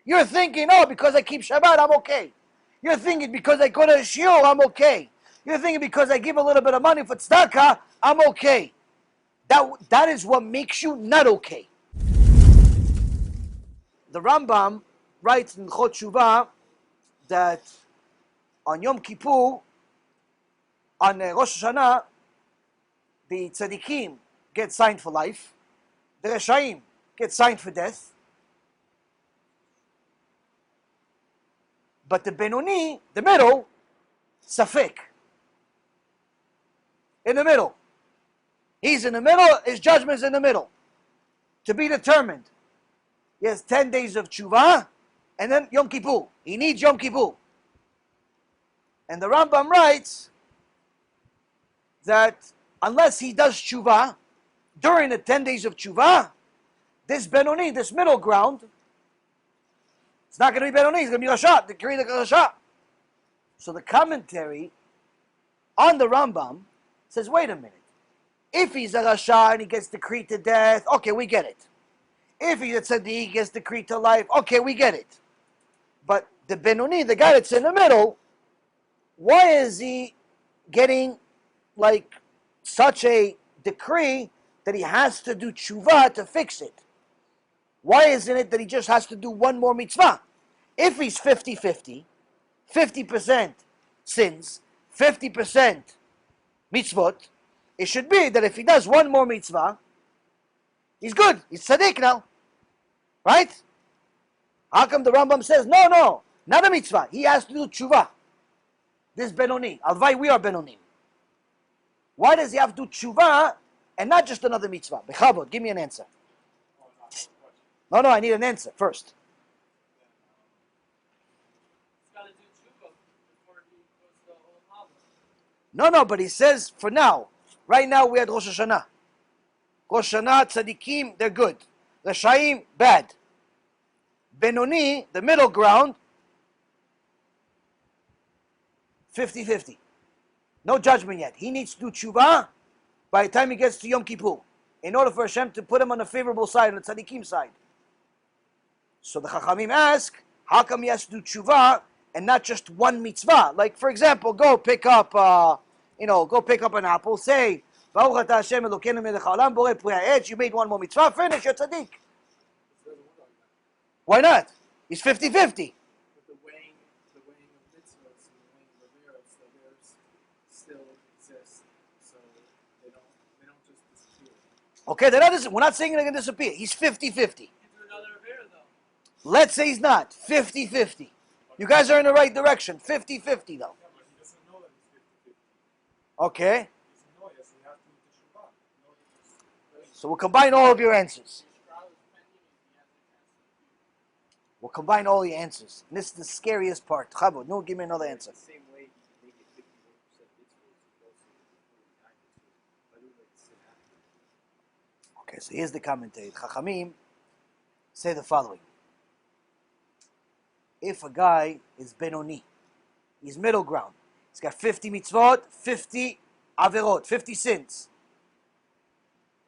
You're thinking, oh, because I keep Shabbat, I'm okay. You're thinking because I go to shiur, I'm okay. You're thinking because I give a little bit of money for tzedakah, I'm okay. That is what makes you not okay. The Rambam writes in TeShuva that on Yom Kippur, on Rosh Hashana, the tzaddikim get signed for life, the reshaim get signed for death, but the Benoni, the middle, Safek. In the middle. He's in the middle, his judgment's in the middle. To be determined. He has 10 days of TeShuva, and then Yom Kippur. He needs Yom Kippur. And the Rambam writes that unless he does TeShuva during the 10 days of TeShuva, this Benoni, this middle ground, it's not going to be Benoni, it's going to be Rasha, the Kiruv Rasha. So the commentary on the Rambam says, wait a minute. If he's a Rasha and he gets decreed to death, okay, we get it. If he's a Tzaddik, he gets decreed to life, okay, we get it. But the Benoni, the guy that's in the middle, why is he getting like such a decree that he has to do TeShuva to fix it? Why isn't it that he just has to do one more mitzvah? If he's 50-50, 50% sins, 50% mitzvot, it should be that if he does one more mitzvah, he's good. He's tzaddik now. Right? How come the Rambam says, no, not a mitzvah. He has to do tshuva. This Benoni. Alvai, we are Benonim. Why does he have to do tshuva and not just another mitzvah? Bechavod, give me an answer. No, I need an answer first. No, but he says, for now, right now we had Rosh Hashana. Rosh Hashana, tzaddikim, they're good. Reshaim, bad. Benoni, the middle ground, 50-50. No judgment yet. He needs to do tshuva by the time he gets to Yom Kippur, in order for Hashem to put him on the favorable side, on the tzaddikim side. So the Chachamim ask, how come he has to do tshuva and not just one mitzvah? Like, for example, go pick up an apple, say, Baruch atah Hashem Elokeinu melech haolam borei pri ha'etz, you made one more mitzvah, finish, you're tzaddik. Why not? He's 50-50. But the weighing of mitzvahs and the weighing of averos still exist. So they don't just disappear. Okay, we're not saying they're going to disappear. He's 50-50. Let's say he's not. 50-50. You guys are in the right direction. 50-50 though. Yeah, but he doesn't know that he's 50-50. Okay. He doesn't know, yes, he has to do TeShuva. So we'll combine all of your answers. We'll combine all your answers. And this is the scariest part. Chabod, no, give me another answer. The same way you make it 51% Okay, so here's the commentary. Chachamim say the following. If a guy is Benoni, he's middle ground, he's got 50 mitzvot, 50 averot, 50 sins.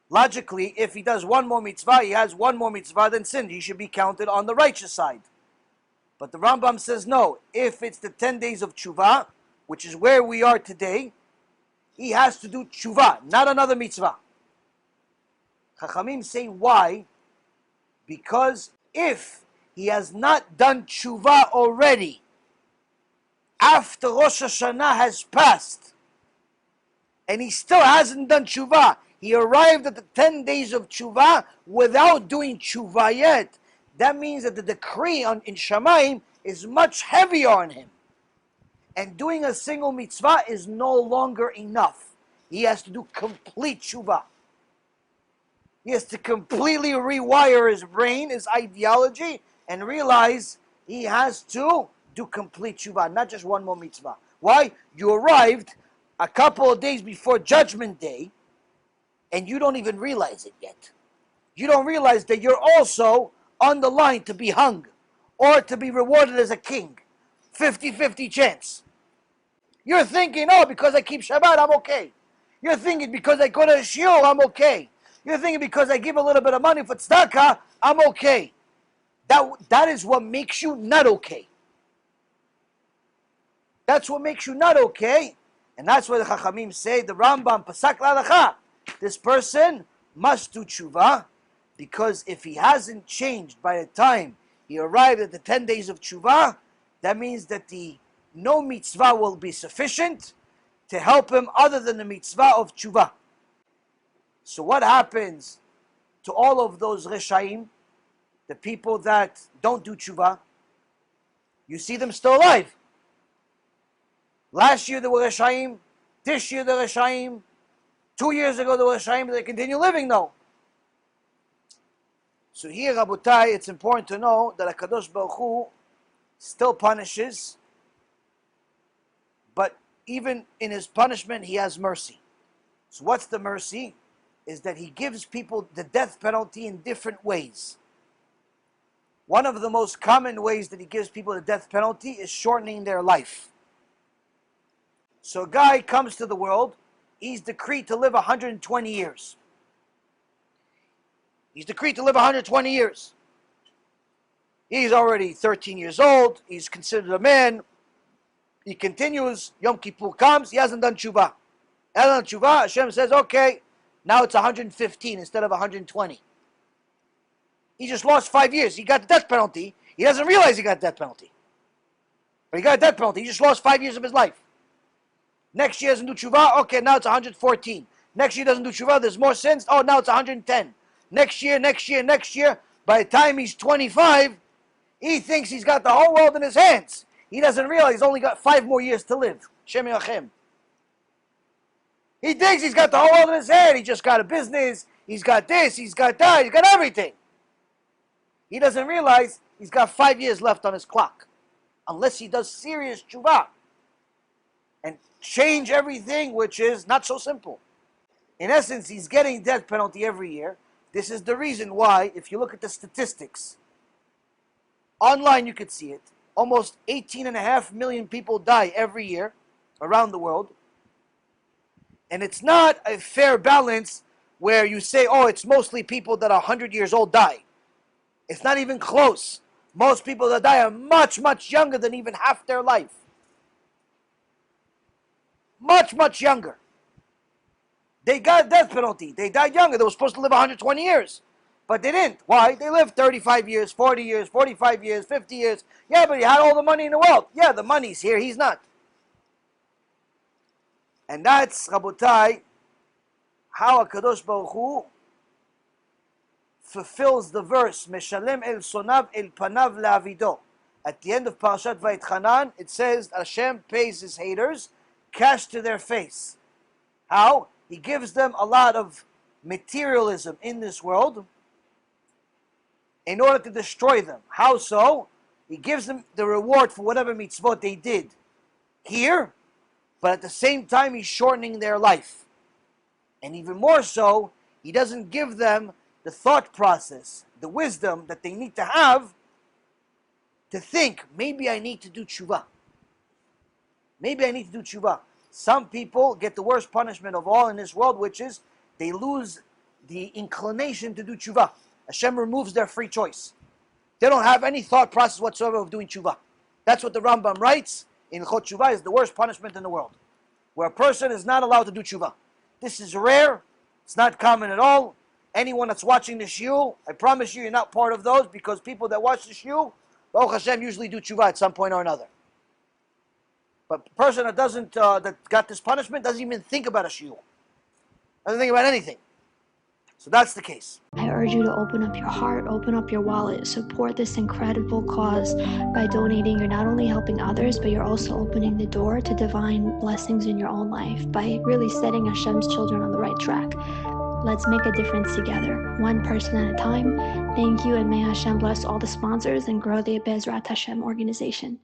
Logically, if he does one more mitzvah, he has one more mitzvah than sin. He should be counted on the righteous side. But the Rambam says no. If it's the 10 days of tshuva, which is where we are today, he has to do tshuva, not another mitzvah. Chachamim say why? Because if he has not done tshuva already, after Rosh Hashanah has passed, and he still hasn't done tshuva, he arrived at the 10 days of tshuva without doing tshuva yet. That means that the decree in Shamayim is much heavier on him. And doing a single mitzvah is no longer enough. He has to do complete tshuva. He has to completely rewire his brain, his ideology, and realize he has to do complete tshuva, not just one more mitzvah. Why? You arrived a couple of days before Judgment Day, and you don't even realize it yet. You don't realize that you're also on the line to be hung or to be rewarded as a king. 50-50 chance. You're thinking, oh, because I keep Shabbat, I'm okay. You're thinking because I go to shiur, I'm okay. You're thinking because I give a little bit of money for tzedakah, I'm okay. That is what makes you not okay. That's what makes you not okay. And that's why the Chachamim say, the Rambam, Pasak L'Halacha, this person must do tshuva, because if he hasn't changed by the time he arrived at the 10 days of tshuva, that means that no mitzvah will be sufficient to help him other than the mitzvah of tshuva. So what happens to all of those reshaim, the people that don't do tshuva? You see them still alive. Last year they were reshaim, this year they're reshaim, 2 years ago they were reshaim, they continue living though. So here, Rabotai, it's important to know that HaKadosh Baruch Hu still punishes, but even in his punishment, he has mercy. So what's the mercy? Is that he gives people the death penalty in different ways. One of the most common ways that he gives people the death penalty is shortening their life. So a guy comes to the world, he's decreed to live 120 years. He's decreed to live 120 years. He's already 13 years old, he's considered a man. He continues, Yom Kippur comes, he hasn't done tshuva. He hasn't done tshuva, Hashem says, okay, now it's 115 instead of 120. He just lost 5 years. He got the death penalty. He doesn't realize he got the death penalty. But he got a death penalty. He just lost 5 years of his life. Next year doesn't do tshuva. Okay, now it's 114. Next year doesn't do tshuva. There's more sins. Oh, now it's 110. Next year. By the time he's 25, he thinks he's got the whole world in his hands. He doesn't realize he's only got 5 more years to live. Shem Yachem. He thinks he's got the whole world in his hand. He just got a business. He's got this. He's got that. He's got everything. He doesn't realize he's got 5 years left on his clock. Unless he does serious tshuva. And change everything, which is not so simple. In essence, he's getting death penalty every year. This is the reason why, if you look at the statistics, online you could see it, almost 18.5 million people die every year around the world. And it's not a fair balance where you say, oh, it's mostly people that are 100 years old die. It's not even close. Most people that die are much, much younger than even half their life. Much, much younger. They got a death penalty. They died younger. They were supposed to live 120 years. But they didn't. Why? They lived 35 years, 40 years, 45 years, 50 years. Yeah, but he had all the money in the world. Yeah, the money's here. He's not. And that's, Rabotai, how HaKadosh Baruch Hu fulfills the verse, Meshalem el sonav el panav le'avido. At the end of Parashat Vayitchanan, it says, Hashem pays his haters cash to their face. How? He gives them a lot of materialism in this world in order to destroy them. How so? He gives them the reward for whatever mitzvot they did here, but at the same time he's shortening their life. And even more so, he doesn't give them the thought process, the wisdom that they need to have to think, maybe I need to do tshuva. Maybe I need to do tshuva. Some people get the worst punishment of all in this world, which is they lose the inclination to do tshuva. Hashem removes their free choice. They don't have any thought process whatsoever of doing tshuva. That's what the Rambam writes in Chot Tshuva is the worst punishment in the world, where a person is not allowed to do tshuva. This is rare. It's not common at all. Anyone that's watching the shiur, I promise you, you're not part of those, because people that watch the shiur, Baruch Hashem, usually do tshuva at some point or another. But the person that doesn't, that got this punishment, doesn't even think about a shiur. Doesn't think about anything. So that's the case. I urge you to open up your heart, open up your wallet, support this incredible cause by donating. You're not only helping others, but you're also opening the door to divine blessings in your own life by really setting Hashem's children on the right track. Let's make a difference together, one person at a time. Thank you, and may Hashem bless all the sponsors and grow the Bezrat Hashem organization.